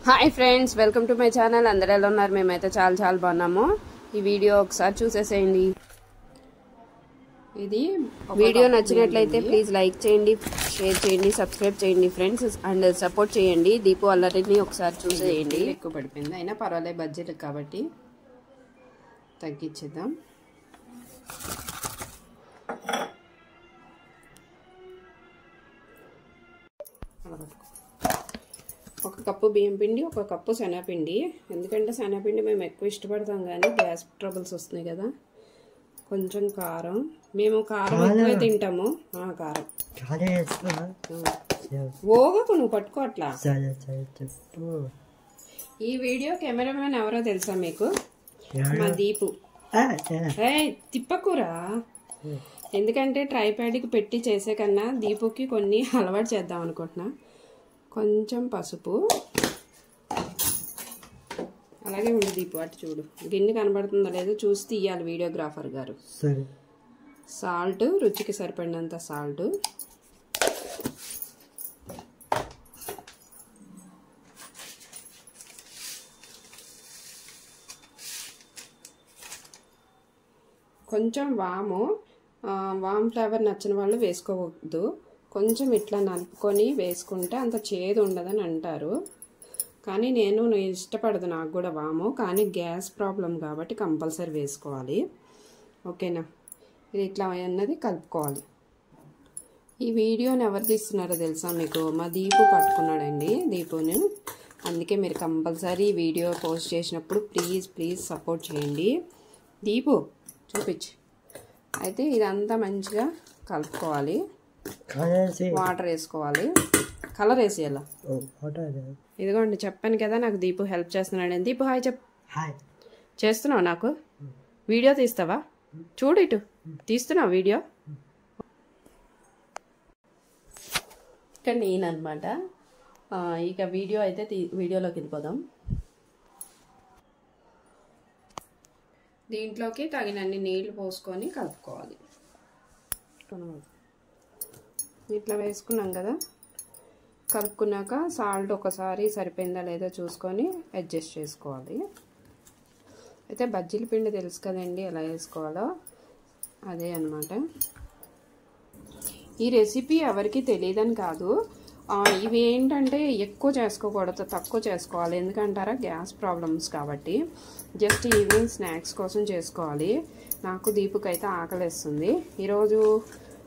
Hi friends, welcome to my channel. అందరూ ఎలా ఉన్నారు? మేమైతే చాలా చాలా బాగున్నాము. ఈ వీడియో ఒకసారి చూసేసేయండి. ఇది వీడియో నచ్చినట్లయితే ప్లీజ్ లైక్ చేయండి, షేర్ చేయండి, సబ్స్క్రైబ్ చేయండి ఫ్రెండ్స్, అండ్ సపోర్ట్ చేయండి. దీపు అల్లరిని ఒకసారి చూసేయండి. ఎక్కువ పడిపోయింది, అయినా పర్వాలేదు, బడ్జెట్ కాబట్టి తగ్గించేద్దాం. ఒక కప్పు బియ్యం పిండి, ఒక కప్పు శనగపిండి. ఎందుకంటే శనగపిండి మేము ఎక్కువ ఇష్టపడతాం, కానీ గ్యాస్ ట్రబుల్స్ వస్తున్నాయి కదా. కొంచెం కారం, మేము కారం ఎక్కువ తింటాము. కారం ఓగకు నువ్వు పట్టుకో అట్లా. ఈ వీడియో కెమెరామెన్ ఎవరో తెలుసా మీకు? మా దీపు. తిప్పకూరా, ఎందుకంటే ట్రైప్యాడ్కి పెట్టి చేసే కన్నా దీపుకి కొన్ని అలవాటు చేద్దాం అనుకుంటున్నా. కొంచెం పసుపు, అలాగే ఉంది దీపు, అటు చూడు, గిన్నె కనబడుతుందో లేదో చూసి తీయాలి వీడియోగ్రాఫర్ గారు. సాల్ట్, రుచికి సరిపడినంత సాల్ట్, కొంచెం వాము. వామ్ ఫ్లేవర్ నచ్చిన వాళ్ళు వేసుకోవద్దు. కొంచెం ఇట్లా నలుపుకొని వేసుకుంటే అంత చేదు ఉండదని అంటారు, కానీ నేను ఇష్టపడదు, నాకు కూడా వాము. కానీ గ్యాస్ ప్రాబ్లం కాబట్టి కంపల్సరీ వేసుకోవాలి. ఓకేనా? ఇది ఇట్లా అన్నది కలుపుకోవాలి. ఈ వీడియోని ఎవరు తీస్తున్నారో తెలుసా మీకు? మా దీపు పట్టుకున్నాడండి, దీపుని. అందుకే మీరు కంపల్సరీ వీడియో పోస్ట్ చేసినప్పుడు ప్లీజ్ సపోర్ట్ చేయండి. దీపు చూపించు. అయితే ఇదంతా మంచిగా కలుపుకోవాలి. వాటర్ వేసుకోవాలి, కలర్ వేసేయాల. ఇదిగోండి, చెప్పాను కదా నాకు దీపు హెల్ప్ చేస్తున్నాడు. దీపు హాయ్ చెప్పు. చేస్తున్నావు? నాకు వీడియో తీస్తావా? చూడు, ఇటు తీస్తున్నావు వీడియో. ఇక్కడ నేనమాట. ఇక వీడియో అయితే వీడియోలోకి వెళ్ళిపోదాం. దీంట్లోకి తగినన్ని నీళ్లు పోసుకొని కలుపుకోవాలి. ఇట్లా వేసుకున్నాం కదా, కలుపుకున్నాక సాల్ట్ ఒకసారి సరిపోయిందా లేదా చూసుకొని అడ్జస్ట్ చేసుకోవాలి. అయితే బజ్జీల పిండి తెలుసు కదండి ఎలా వేసుకోవాలో, అదే అన్నమాట. ఈ రెసిపీ ఎవరికి తెలియదని కాదు, ఇవి ఏంటంటే ఎక్కువ చేసుకోకూడదు, తక్కువ చేసుకోవాలి. ఎందుకంటారా? గ్యాస్ ప్రాబ్లమ్స్ కాబట్టి. జస్ట్ ఈవినింగ్ స్నాక్స్ కోసం చేసుకోవాలి. నాకు దీపుకైతే ఆకలిస్తుంది. ఈరోజు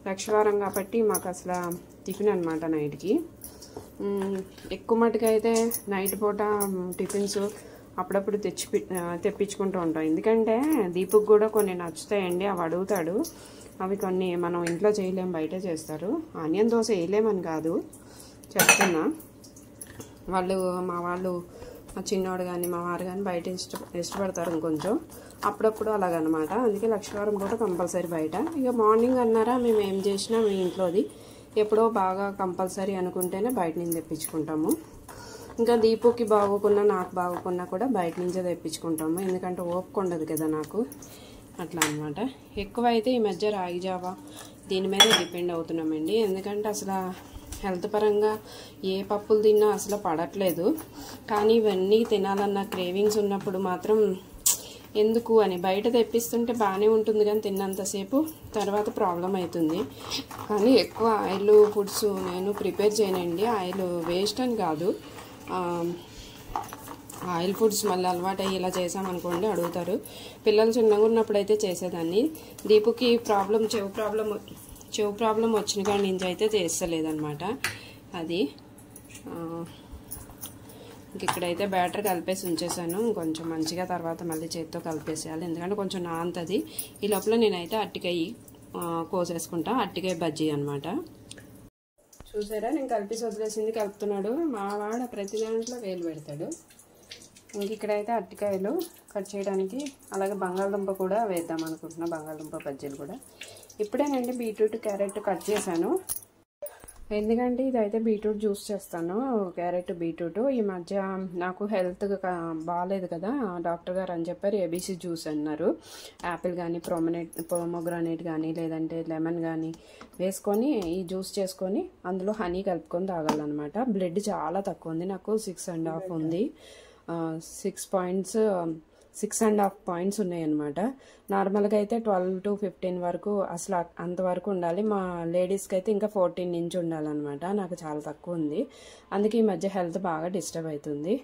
లక్షవారం కాబట్టి మాకు అసలు టిఫిన్ అనమాట నైట్కి. ఎక్కువ మటుకు అయితే నైట్ పూట టిఫిన్స్ అప్పుడప్పుడు తెప్పించుకుంటూ ఉంటాం. ఎందుకంటే దీపుకు కూడా కొన్ని నచ్చుతాయండి, అవి అడుగుతాడు. అవి కొన్ని మనం ఇంట్లో చేయలేం, బయట చేస్తారు. ఆనియన్ దోశ వేయలేమని కాదు చెప్తున్నా. మా వాళ్ళు మా చిన్నోడు కానీ మా వారు కానీ బయట ఇష్టపడతారు ఇంకొంచెం, అప్పుడప్పుడు అలాగనమాట. అందుకే లక్షవారం కూడా కంపల్సరీ బయట. ఇక మార్నింగ్ అన్నారా, మేము ఏం చేసినా మీ ఇంట్లోది ఎప్పుడో బాగా కంపల్సరీ అనుకుంటేనే బయట నుంచి తెప్పించుకుంటాము. ఇంకా దీపుకి బాగోకున్నా నాకు బాగోకున్నా కూడా బయట నుంచే తెప్పించుకుంటాము. ఎందుకంటే ఓపిక ఉండదు కదా నాకు, అట్లా అనమాట. ఎక్కువైతే ఈ మధ్య రాగి జావా దీని మీద డిపెండ్ అవుతున్నామండి. ఎందుకంటే అసలు హెల్త్ పరంగా ఏ పప్పులు తిన్నా అసలు పడట్లేదు. కానీ ఇవన్నీ తినాలన్న క్రేవింగ్స్ ఉన్నప్పుడు మాత్రం ఎందుకు అని బయట తెప్పిస్తుంటే బాగానే ఉంటుంది, కానీ తిన్నంతసేపు తర్వాత ప్రాబ్లం అవుతుంది. కానీ ఎక్కువ ఆయిల్ ఫుడ్స్ నేను ప్రిపేర్ చేయనండి. ఆయిల్ వేస్ట్ అని కాదు, ఆయిల్ ఫుడ్స్ మళ్ళీ అలవాటు అయ్యి ఇలా చేసామనుకోండి అడుగుతారు. పిల్లలు చిన్నగా ఉన్నప్పుడు అయితే చేసేదాన్ని. దీపుకి చెవు ప్రాబ్లం వచ్చిన కాడి నుంచి అయితే చేస్తలేదన్నమాట. అది ఇక్కడైతే బ్యాటర్ కలిపేసి ఉంచేసాను. కొంచెం మంచిగా తర్వాత మళ్ళీ చేతితో కలిపేసేయాలి, ఎందుకంటే కొంచెం నాంతది. ఈ లోపల నేనైతే అరటికాయ కోసేసుకుంటా, అరటికాయ బజ్జీ అనమాట. చూసారా, నేను కలిపేసి వదిలేసింది కలుపుతున్నాడు. మా వాడ ప్రతి దాంట్లో వేలు పెడతాడు. ఇక్కడైతే అరటికాయలు కట్ చేయడానికి, అలాగే బంగాళదుంప కూడా వేద్దాం అనుకుంటున్నా, బంగాళదుంప బజ్జీలు కూడా. ఇప్పుడేనండి బీట్రూట్ క్యారెట్ కట్ చేశాను. ఎందుకంటే ఇదైతే బీట్రూట్ జ్యూస్ చేస్తాను, క్యారెట్ బీట్రూట్. ఈ మధ్య నాకు హెల్త్ బాగాలేదు కదా, డాక్టర్ గారు అని చెప్పారు ఏబీసీ జ్యూస్ అన్నారు. యాపిల్ కానీ ప్రోమోగ్రానేట్ కానీ లేదంటే లెమన్ కానీ వేసుకొని ఈ జ్యూస్ చేసుకొని అందులో హనీ కలుపుకొని తాగాలన్నమాట. బ్లడ్ చాలా తక్కువ ఉంది నాకు, 6.5 ఉంది. 6.5 పాయింట్స్ ఉన్నాయన్నమాట. నార్మల్గా అయితే 12 to 15 వరకు అసలు అంతవరకు ఉండాలి. మా లేడీస్కి అయితే ఇంకా 14 నుంచి ఉండాలన్నమాట. నాకు చాలా తక్కువ ఉంది, అందుకే ఈ మధ్య హెల్త్ బాగా డిస్టర్బ్ అవుతుంది.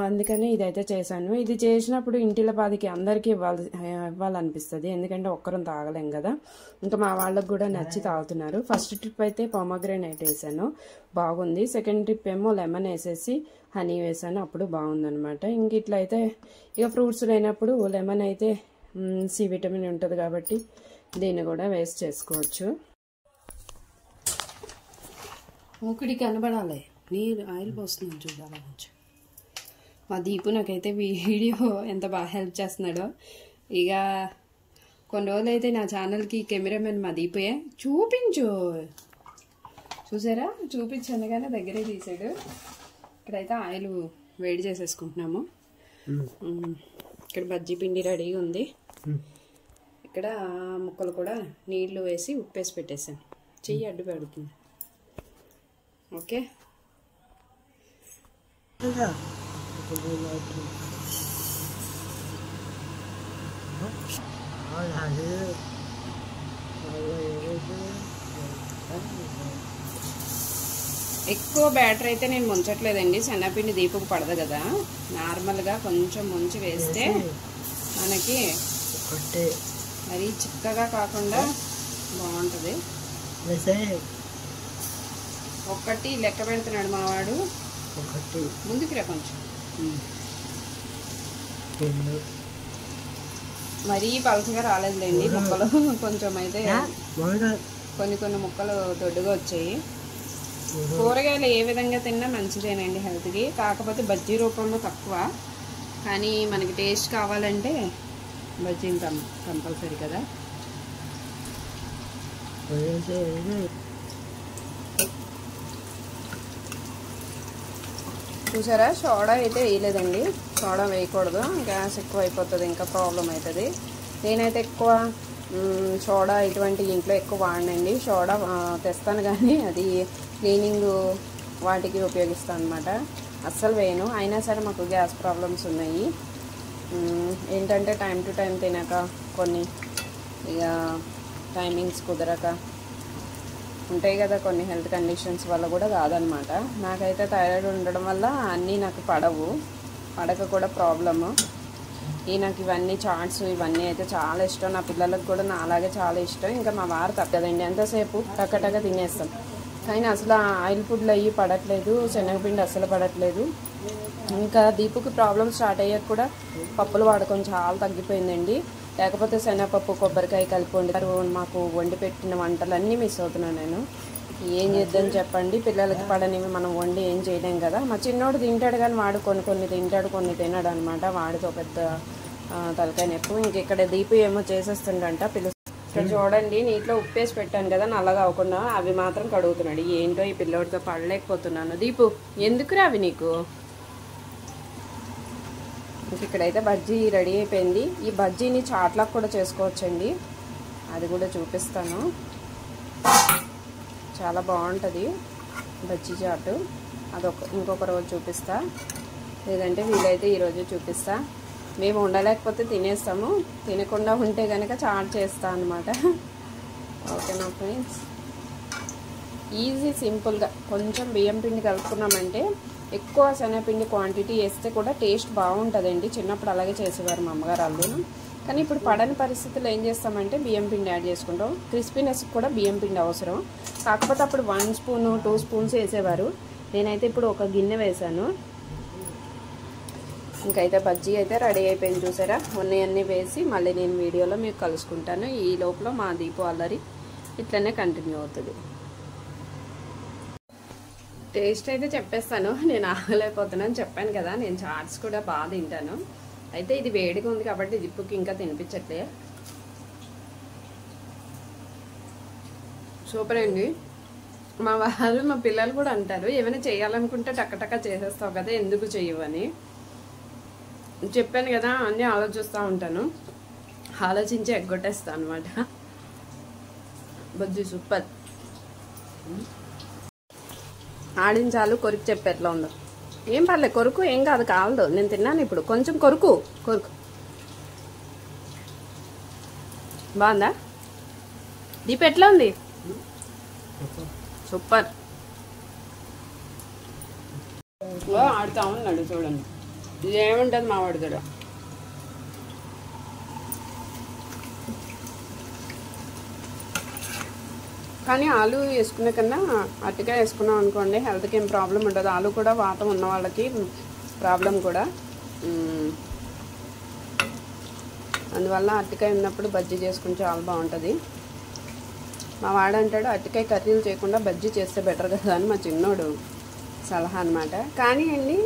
అందుకని ఇదైతే చేశాను. ఇది చేసినప్పుడు ఇంటిల పాదికి అందరికీ ఇవ్వాలనిపిస్తుంది, ఎందుకంటే ఒక్కరం తాగలేం కదా. ఇంకా మా వాళ్ళకు కూడా నచ్చి తాగుతున్నారు. ఫస్ట్ ట్రిప్ అయితే పొమోగ్రానేట్ వేసాను, బాగుంది. సెకండ్ ట్రిప్ ఏమో లెమన్ వేసేసి హనీ వేసాను, అప్పుడు బాగుందనమాట. ఇంక ఇట్లయితే ఇక ఫ్రూట్స్ లేనప్పుడు లెమన్ అయితే సి విటమిన్ ఉంటుంది కాబట్టి దీన్ని కూడా వేస్ట్ చేసుకోవచ్చు. మూకిడి కనబడాలి, నీరు ఆయిల్ పోస్తున్నాను చూడాలి కొంచెం. మా దీపు నాకైతే వీడియో ఎంత బాగా హెల్ప్ చేస్తున్నాడో. ఇక కొన్ని రోజులు అయితే నా ఛానల్కి కెమెరామెన్ మా దీపుయే. చూపించు, చూసారా, చూపించనగానే దగ్గరే తీసాడు. ఇక్కడైతే ఆయిల్ వేడి చేసేసుకుంటున్నాము. ఇక్కడ బజ్జీ పిండి రెడీగా ఉంది. ఇక్కడ ముక్కలు కూడా నీళ్లు వేసి ఉప్పేసి పెట్టేసాను, చెయ్యి అడ్డు పెడుతుంది. ఓకే, ఎక్కువ బ్యాటర్ అయితే నేను ముంచట్లేదండి, శనగపిండి దీపుకు పడదు కదా. నార్మల్గా కొంచెం ముంచి వేస్తే మనకి మరీ చిక్కగా కాకుండా బాగుంటుంది. ఒక్కటి లెక్క పెడుతున్నాడు మావాడు, ముందుకు రా కొంచెం. మరీ పలసగా రాలేదులేండి ముక్కలు, కొంచెం అయితే కొన్ని ముక్కలు దొడ్డుగా వచ్చాయి. కూరగాయలు ఏ విధంగా తిన్నా మంచిదేనండి హెల్త్కి, కాకపోతే బజ్జీ రూపంలో తక్కువ. కానీ మనకి టేస్ట్ కావాలంటే బజ్జీలు కంపల్సరీ కదా. చూసారా, సోడా అయితే వేయలేదండి, సోడా వేయకూడదు, గ్యాస్ ఎక్కువ అయిపోతుంది, ఇంకా ప్రాబ్లం అవుతుంది. నేనైతే ఎక్కువ సోడా ఇటువంటి ఇంట్లో ఎక్కువ వాడినండి. సోడా తెస్తాను కానీ అది క్లీనింగ్ వాటికి ఉపయోగిస్తాను అనమాట, అస్సలు వేయను. అయినా సరే మాకు గ్యాస్ ప్రాబ్లమ్స్ ఉన్నాయి. ఏంటంటే టైం టు టైం తినక, కొన్ని ఇక టైమింగ్స్ కుదరక ఉంటాయి కదా, కొన్ని హెల్త్ కండిషన్స్ వల్ల కూడా కాదనమాట. నాకైతే థైరాయిడ్ ఉండడం వల్ల అన్నీ నాకు పడక కూడా ప్రాబ్లము. నాకు ఇవన్నీ చాట్స్ ఇవన్నీ అయితే చాలా ఇష్టం, నా పిల్లలకు కూడా నా అలాగే చాలా ఇష్టం. ఇంకా మా వారు తప్పదండి, ఎంతసేపు టక్కటక్క తినేస్తాం. కానీ అసలు ఆయిల్ ఫుడ్లు అయ్యి పడట్లేదు, శనగపిండి అసలు పడట్లేదు. ఇంకా దీపుకి ప్రాబ్లమ్ స్టార్ట్ అయ్యాక కూడా పప్పులు వాడకం చాలా తగ్గిపోయిందండి. లేకపోతే శనగపప్పు కొబ్బరికాయ కలిపి వండుతారు, మాకు వండి పెట్టిన వంటలన్నీ మిస్ అవుతున్నాను నేను. ఏం చేద్దాం చెప్పండి, పిల్లలకి పడనివి మనం వండి ఏం చేయలేం కదా. మా చిన్నోడు తింటాడు కానీ వాడు కొన్ని తింటాడు, కొన్ని తినడు అనమాట. వాడితో పెద్ద తలకాయ నొప్పి. ఇంక ఇక్కడ దీపు ఏమో చేసేస్తుండంట ఇక్కడ చూడండి, నీటిలో ఉప్పేసి పెట్టాను కదా నల్లగా అవ్వకుండా, అవి మాత్రం కడుగుతున్నాడు. ఏంటో ఈ పిల్లోడితో పడలేకపోతున్నాను. దీపు ఎందుకురా అవి నీకు? ఇక్కడైతే బజ్జీ రెడీ అయిపోయింది. ఈ బజ్జీని చాట్లకు కూడా చేసుకోవచ్చండి, అది కూడా చూపిస్తాను. చాలా బాగుంటుంది బజ్జీ చాటు, ఇంకొక రోజు చూపిస్తా, లేదంటే వీలైతే ఈరోజు చూపిస్తా. మేము ఉండలేకపోతే తినేస్తాము, తినకుండా ఉంటే కనుక చాట్ చేస్తా అనమాట. ఓకేనా ఫ్రెండ్స్, ఈజీ సింపుల్గా కొంచెం బియ్యం పిండి కలుపుకున్నామంటే, ఎక్కువ శనగపిండి క్వాంటిటీ వేస్తే కూడా టేస్ట్ బాగుంటుందండి. చిన్నప్పుడు అలాగే చేసేవారు మా అమ్మగారు వాళ్ళు. కానీ ఇప్పుడు పడని పరిస్థితుల్లో ఏం చేస్తామంటే బియ్యం పిండి యాడ్ చేసుకుంటాం. క్రిస్పీనెస్ కూడా బియ్యం పిండి అవసరం, కాకపోతే అప్పుడు 1 స్పూన్ 2 స్పూన్స్ వేసేవారు. నేనైతే ఇప్పుడు ఒక గిన్నె వేసాను. ఇంకైతే బజ్జీ అయితే రెడీ అయిపోయింది. చూసారా, ఉన్నాయన్నీ వేసి మళ్ళీ నేను వీడియోలో మీకు కలుసుకుంటాను. ఈ లోపల మా దీపు అల్లరి ఇట్లనే కంటిన్యూ అవుతుంది. టేస్ట్ అయితే చెప్పేస్తాను, నేను ఆగలేకపోతున్నాను చెప్పాను కదా. నేను చాట్స్ కూడా బాగా తింటాను. అయితే ఇది వేడిగా ఉంది కాబట్టి దిప్పుకి ఇంకా తినిపించట్లే. సూపర్ అండి, మా వారు మా పిల్లలు కూడా అంటారు, ఏమైనా చేయాలనుకుంటే టక్కటక్క చేసేస్తావు కదా, ఎందుకు చెయ్యవని. చెప్పాను కదా, అన్నీ ఆలోచిస్తూ ఉంటాను, ఆలోచించి ఎగ్గొట్టేస్తాను అనమాట. బజ్జీ సూపర్. ఆడించాలు కొరికి చెప్పి ఎట్లా ఉందో. ఏం పర్లేదు, కొరుకు, ఏం కాదు, కావదు. నేను తిన్నాను ఇప్పుడు, కొంచెం కొరుకు. బాగుందా దీప్? ఎట్లా ఉంది? సూపర్. ఆడుతా ఉన్నాడు చూడండి. ఇది ఏముంటుంది మా వాడి దగ్గర. కానీ ఆలు వేసుకునే కన్నా అరటికాయ వేసుకున్నాం అనుకోండి, హెల్త్కి ఏం ప్రాబ్లం ఉండదు. ఆలు కూడా వాతం ఉన్న వాళ్ళకి ప్రాబ్లం కూడా, అందువల్ల అరటికాయ ఉన్నప్పుడు బజ్జీ చేసుకుని చాలా బాగుంటుంది. మా వాడంటాడు అరటికాయ కర్రీలు చేయకుండా బజ్జీ చేస్తే బెటర్ కదా అని మా చిన్నోడు సలహా అనమాట. కానీ అండి,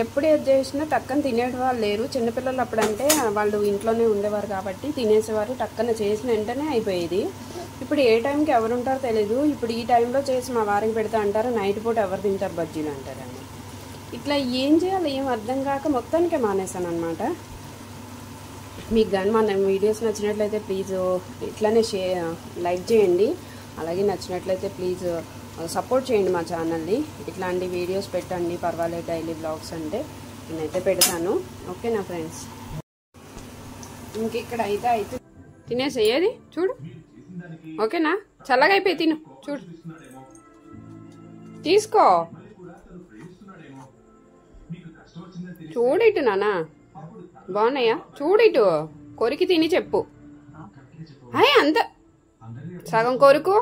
ఎప్పుడు ఏది చేసినా టక్కన తినేటి వాళ్ళు లేరు. చిన్నపిల్లలు అప్పుడంటే వాళ్ళు ఇంట్లోనే ఉండేవారు కాబట్టి తినేసేవారు, టక్కన చేసిన వెంటనే అయిపోయేది. ఇప్పుడు ఏ టైంకి ఎవరు ఉంటారో తెలీదు. ఇప్పుడు ఈ టైంలో చేసి మా వారికి పెడతా అంటారు, నైట్ పూట ఎవరు తింటారు బజ్జీలు అంటారండి. ఇట్లా ఏం చేయాలి ఏం అర్థం కాక మొత్తానికే మానేశాను అనమాట. మీకు కానీ మన వీడియోస్ నచ్చినట్లయితే ప్లీజ్ ఇట్లానే లైక్ చేయండి. అలాగే నచ్చినట్లయితే ప్లీజ్ సపోర్ట్ చేయండి మా ఛానల్ని. ఇట్లాంటి వీడియోస్ పెట్టండి, పర్వాలేదు. డైలీ బ్లాగ్స్ అంటే నేనైతే పెడతాను. ఓకేనా ఫ్రెండ్స్? ఇంక ఇక్కడ అయితే తినేసేది చూడు. ఓకేనా? చల్లగా అయిపోయి తిను. చూడు, తీసుకో. చూడిటు నానా, బాగున్నాయా? చూడిటు, కొరికి తిని చెప్పు. అయ్యి అంత సగం కొరుకు.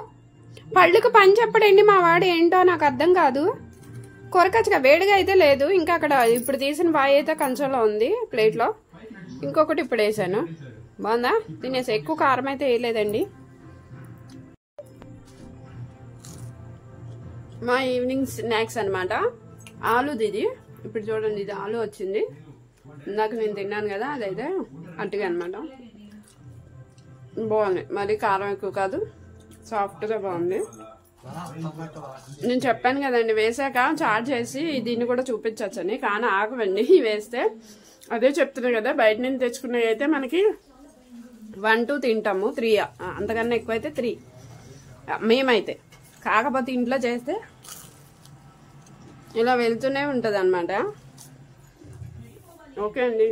పళ్ళుకు పని చెప్పడండి మా వాడు, ఏంటో నాకు అర్థం కాదు. కొరకచ్చుగా వేడిగా అయితే లేదు. ఇంకా అక్కడ ఇప్పుడు తీసిన బాయ్ అయితే కంచంలో ఉంది, ప్లేట్లో. ఇంకొకటి ఇప్పుడు వేసాను. బాగుందా? తినేసి. ఎక్కువ కారం అయితే వేయలేదండి. మా ఈవినింగ్ స్నాక్స్ అనమాట. ఆలుది ఇది. ఇప్పుడు చూడండి, ఇది ఆలు వచ్చింది. ఇందాక నేను తిన్నాను కదా, అదైతే అట్టుగా అనమాట. బాగుంది, మరి కారం ఎక్కువ కాదు, సాఫ్ట్గా బాగుంది. నేను చెప్పాను కదండి, వేసాక చాట్ చేసి దీన్ని కూడా చూపించవచ్చని. కానీ ఆగవండి వేస్తే. అదే చెప్తున్నా కదా, బయట నుంచి తెచ్చుకున్నవి అయితే మనకి 1, 2 తింటాము, 3 అంతకన్నా ఎక్కువైతే 3 మేమైతే. కాకపోతే ఇంట్లో చేస్తే ఇలా వెళ్తూనే ఉంటుంది అనమాట. ఓకే అండి.